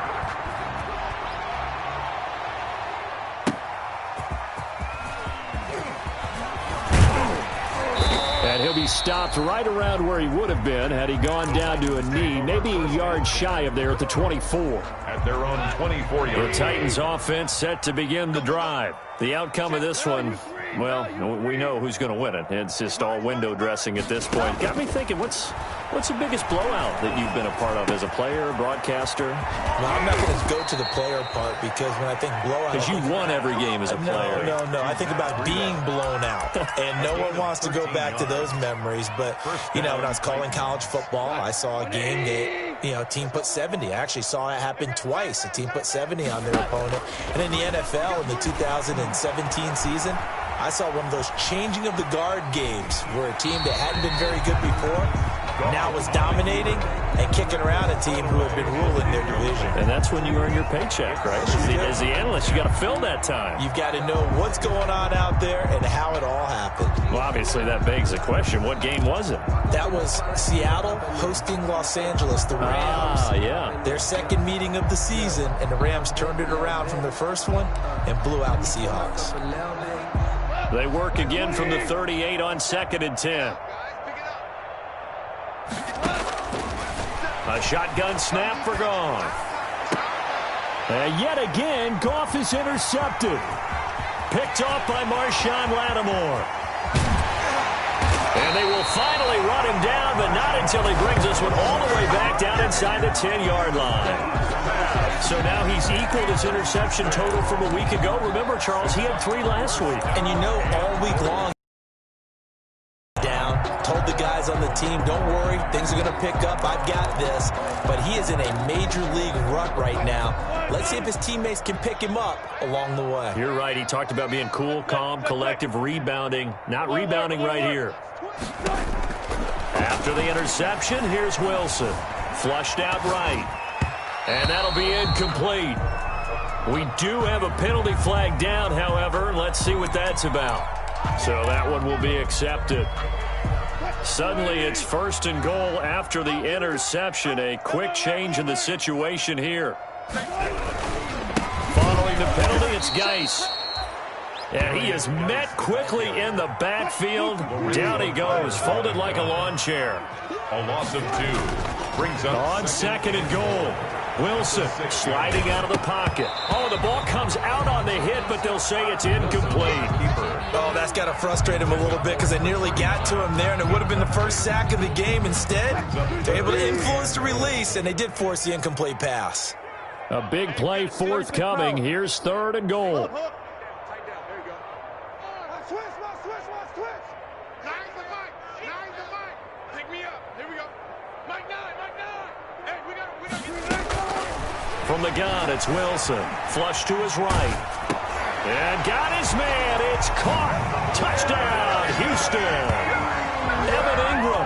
And he'll be stopped right around where he would have been had he gone down to a knee, maybe a yard shy of there at the 24. At their own 24-yard line. The Titans offense set to begin the drive. The outcome of this one, well, we know who's going to win it. It's just all window dressing at this point. Got me thinking, what's the biggest blowout that you've been a part of as a player, broadcaster? Well, I'm not going to go to the player part because when I think blowout... Because you won every game as a player. No. I think about being blown out. And no one wants to go back to those memories. But, you know, when I was calling college football, I saw a game that, you know, a team put 70. I actually saw it happen twice. A team put 70 on their opponent. And in the NFL, in the 2017 season, I saw one of those changing of the guard games where a team that hadn't been very good before now was dominating and kicking around a team who had been ruling their division. And that's when you earn your paycheck, right? As the analyst, you got to fill that time. You've got to know what's going on out there and how it all happened. Well, obviously, that begs the question, what game was it? That was Seattle hosting Los Angeles, the Rams. Yeah. Their 2nd meeting of the season, and the Rams turned it around from their 1st one and blew out the Seahawks. They work again from the 38 on 2nd and 10. A shotgun snap for Goff. And yet again, Goff is intercepted. Picked off by Marshawn Lattimore. And they will finally run him down, but not until he brings this one all the way back down inside the 10-yard line. So now he's equaled his interception total from a week ago. Remember, Charles, he had 3 last week. And you know all week long, told the guys team, don't worry, things are going to pick up. I've got this. But he is in a major league rut right now. Let's see if his teammates can pick him up along the way. You're right. He talked about being cool, calm, collective, rebounding. Not rebounding right here. After the interception, here's Wilson. Flushed out right. And that'll be incomplete. We do have a penalty flag down, however. Let's see what that's about. So that one will be accepted. Suddenly it's 1st and goal after the interception. A quick change in the situation here. Following the penalty, it's Geis. And he is met quickly in the backfield. Down he goes, folded like a lawn chair. A loss of 2 brings up on 2nd and goal. Wilson sliding out of the pocket. Oh, the ball comes out on the hit, but they'll say it's incomplete. Oh, that's got to frustrate him a little bit because they nearly got to him there, and it would have been the first sack of the game. Instead, they're able to influence the release, and they did force the incomplete pass. A big play forthcoming. Here's 3rd and goal. From the gun, it's Wilson. Flush to his right. And got his man. It's caught. Touchdown, Houston. Evan Ingram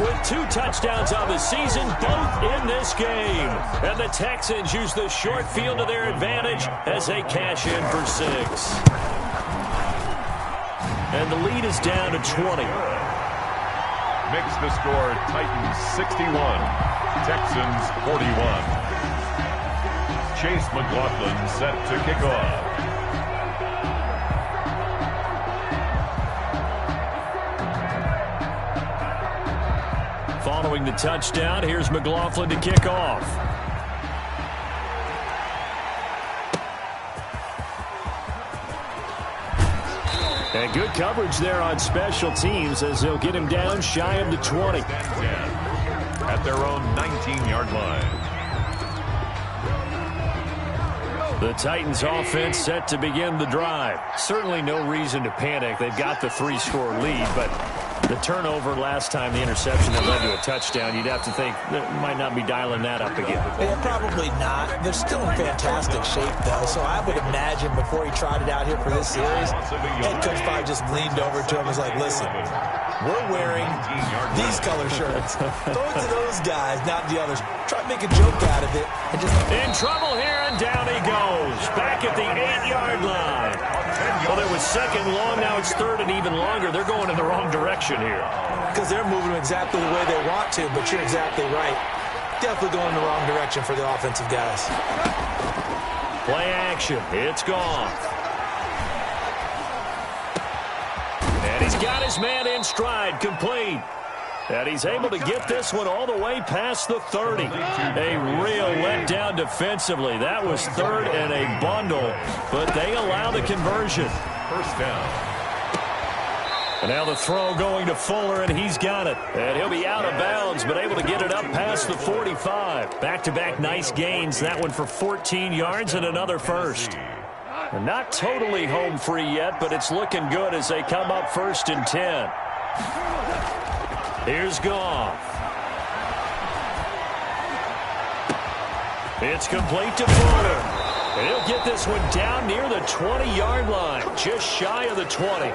with 2 touchdowns on the season, both in this game. And the Texans use the short field to their advantage as they cash in for 6. And the lead is down to 20. Makes the score Titans 61, Texans 41. Chase McLaughlin set to kick off. Following the touchdown, here's McLaughlin to kick off. And good coverage there on special teams as they'll get him down shy of the 20. At their own 19-yard line. The Titans offense set to begin the drive. Certainly no reason to panic. They've got the 3-score lead, but the turnover last time, the interception that led to a touchdown, you'd have to think they might not be dialing that up again. Yeah, probably not. They're still in fantastic shape, though, so I would imagine before he tried it out here for this series, head coach probably just leaned over to him and was like, listen, we're wearing these color shirts. Throw it to those guys, not the others. Try to make a joke out of it. And just in trouble here, and down he goes. Back at the 8-yard line. Well, it was 2nd long, now it's 3rd and even longer. They're going in the wrong direction here. Because they're moving exactly the way they want to, but you're exactly right. Definitely going in the wrong direction for the offensive guys. Play action. It's gone. And he's got his man in stride, complete. And he's able to get this one all the way past the 30. A real letdown defensively. That was 3rd and a bundle, but they allow the conversion. 1st down. And now the throw going to Fuller, and he's got it. And he'll be out of bounds, but able to get it up past the 45. Back-to-back nice gains. That one for 14 yards and another first. And not totally home free yet, but it's looking good as they come up 1st and 10. Here's Goff. It's complete to Fuller. And he'll get this one down near the 20-yard line, just shy of the 20.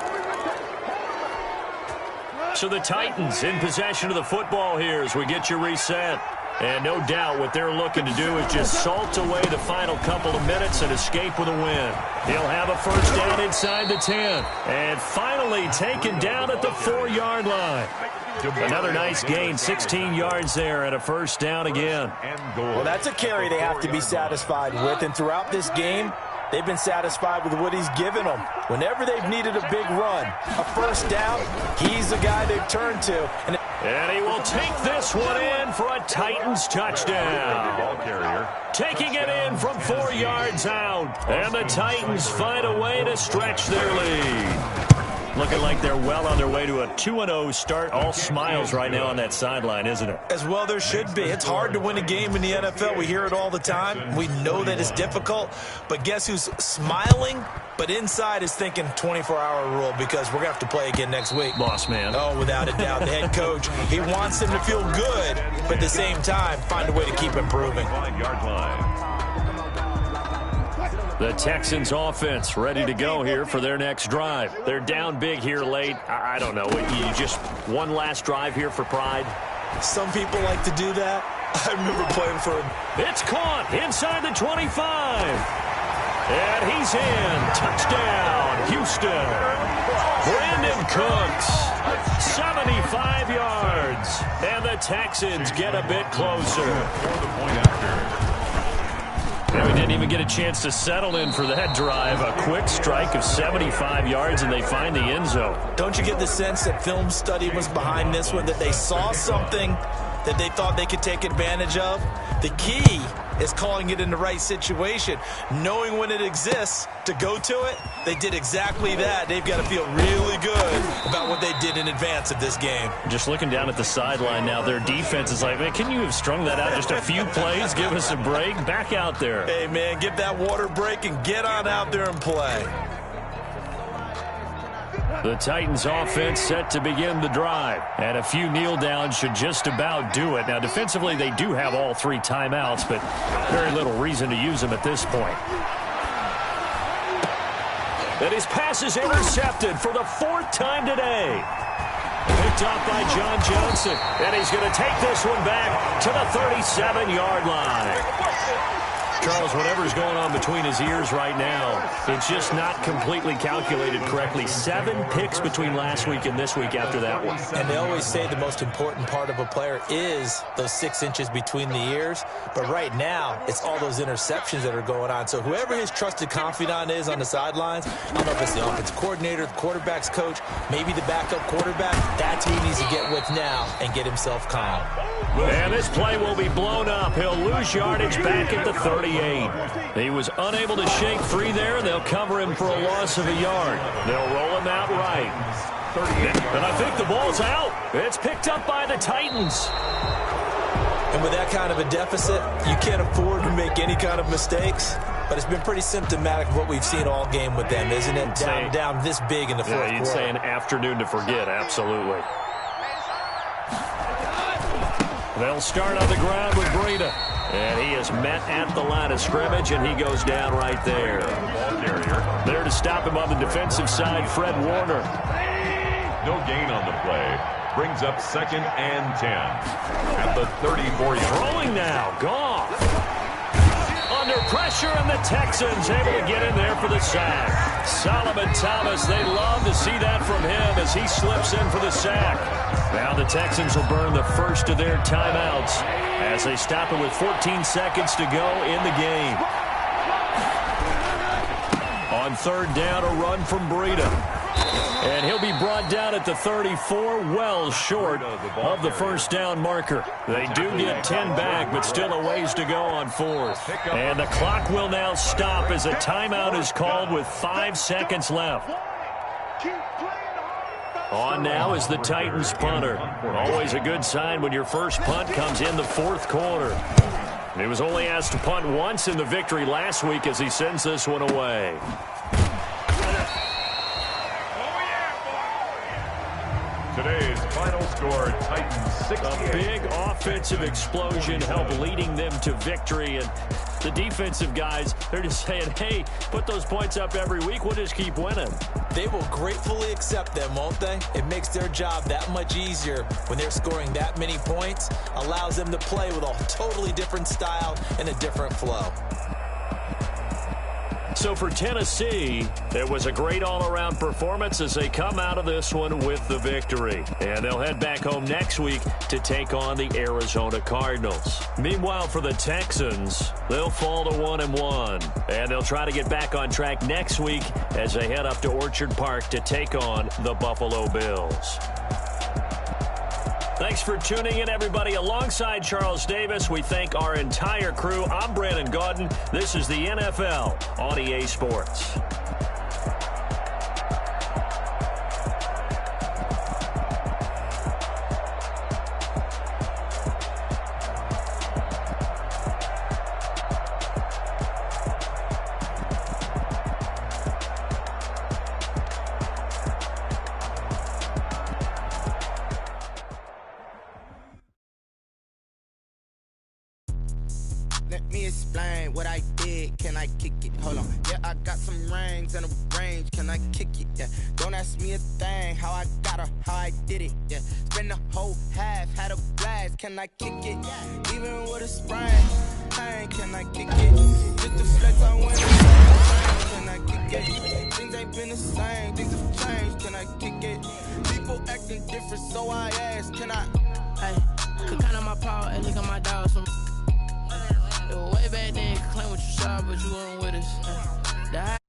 So the Titans in possession of the football here as we get you reset. And no doubt what they're looking to do is just salt away the final couple of minutes and escape with a win. He'll have a 1st down inside the 10. And finally taken down at the 4-yard line. Another nice gain, 16 yards there and a 1st down again. Well, that's a carry they have to be satisfied with. And throughout this game, they've been satisfied with what he's given them. Whenever they've needed a big run, a 1st down, he's the guy they've turned to. And he will take this one in for a Titans touchdown. Taking it in from 4 yards out. And the Titans find a way to stretch their lead. Looking like they're well on their way to a 2-0 start. All smiles right now on that sideline, isn't it? As well there should be. It's hard to win a game in the NFL. We hear it all the time. We know that it's difficult. But guess who's smiling? But inside is thinking 24-hour rule because we're going to have to play again next week. Boss man. Oh, without a doubt. The head coach, he wants them to feel good, but at the same time, find a way to keep improving. 5-yard line. The Texans offense ready to go here for their next drive. They're down big here late. I don't know. You just one last drive here for pride? Some people like to do that. I remember playing for him. It's caught inside the 25. And he's in. Touchdown, Houston. Brandon Cooks, 75 yards. And the Texans get a bit closer. For the point after. And we didn't even get a chance to settle in for that drive. A quick strike of 75 yards, and they find the end zone. Don't you get the sense that film study was behind this one, that they saw something that they thought they could take advantage of? The key is calling it in the right situation, knowing when it exists to go to it. They did exactly that. They've got to feel really good about what they did in advance of this game. Just looking down at the sideline now, their defense is like, man, can you have strung that out just a few plays? Give us a break. Back out there. Hey, man, give that water break and get on out there and play. The Titans offense set to begin the drive. And a few kneel downs should just about do it. Now, defensively, they do have all 3 timeouts, but very little reason to use them at this point. And his pass is intercepted for the 4th time today. Picked up by John Johnson. And he's going to take this one back to the 37-yard line. Charles, whatever's going on between his ears right now, it's just not completely calculated correctly. 7 picks between last week and this week after that one. And they always say the most important part of a player is those 6 inches between the ears. But right now, it's all those interceptions that are going on. So whoever his trusted confidant is on the sidelines, I don't know if it's the offensive coordinator, the quarterback's coach, maybe the backup quarterback, that's who he needs to get with now and get himself calm. And this play will be blown up. He'll lose yardage back at the 38. He was unable to shake free there, and they'll cover him for a loss of a yard. They'll roll him out right. And I think the ball's out. It's picked up by the Titans. And with that kind of a deficit, you can't afford to make any kind of mistakes. But it's been pretty symptomatic of what we've seen all game with them, isn't it? Down this big in the fourth quarter. You'd say an afternoon to forget, absolutely. They'll start on the ground with Breida. And he is met at the line of scrimmage, and he goes down right there. There to stop him on the defensive side, Fred Warner. No gain on the play. Brings up 2nd and 10. At the 34-yard. Throwing now. Goff. Under pressure, and the Texans able to get in there for the sack. Solomon Thomas, they love to see that from him as he slips in for the sack. Now the Texans will burn the first of their timeouts as they stop it with 14 seconds to go in the game. On 3rd down, a run from Breida. And he'll be brought down at the 34, well short of the first down marker. They do get 10 back, but still a ways to go on 4th. And the clock will now stop as a timeout is called with 5 seconds left. On now is the Titans punter. Always a good sign when your first punt comes in the 4th quarter. He was only asked to punt once in the victory last week as he sends this one away. Today's final score, Titans 68. A big offensive explosion helped leading them to victory. And the defensive guys, they're just saying, hey, put those points up every week. We'll just keep winning. They will gratefully accept them, won't they? It makes their job that much easier when they're scoring that many points. Allows them to play with a totally different style and a different flow. So for Tennessee, it was a great all-around performance as they come out of this one with the victory. And they'll head back home next week to take on the Arizona Cardinals. Meanwhile, for the Texans, they'll fall to 1-1. And they'll try to get back on track next week as they head up to Orchard Park to take on the Buffalo Bills. Thanks for tuning in, everybody. Alongside Charles Davis, we thank our entire crew. I'm Brandon Gaudin. This is the NFL on EA Sports. me explain what I did. Can I kick it? Hold on. Yeah, I got some rings and a range. Can I kick it? Yeah. Don't ask me a thing. How I got her, how I did it. Yeah. Spend the whole half, had a blast. Can I kick it? Even with a sprain. Hey, can I kick it? Just the flex I went. Can I kick it? Things ain't been the same. Things have changed. Can I kick it? People acting different, so I ask. Can I? Hey, could count on my power and look at my dogs from. It was way back then, could claim what you saw, but you weren't with us.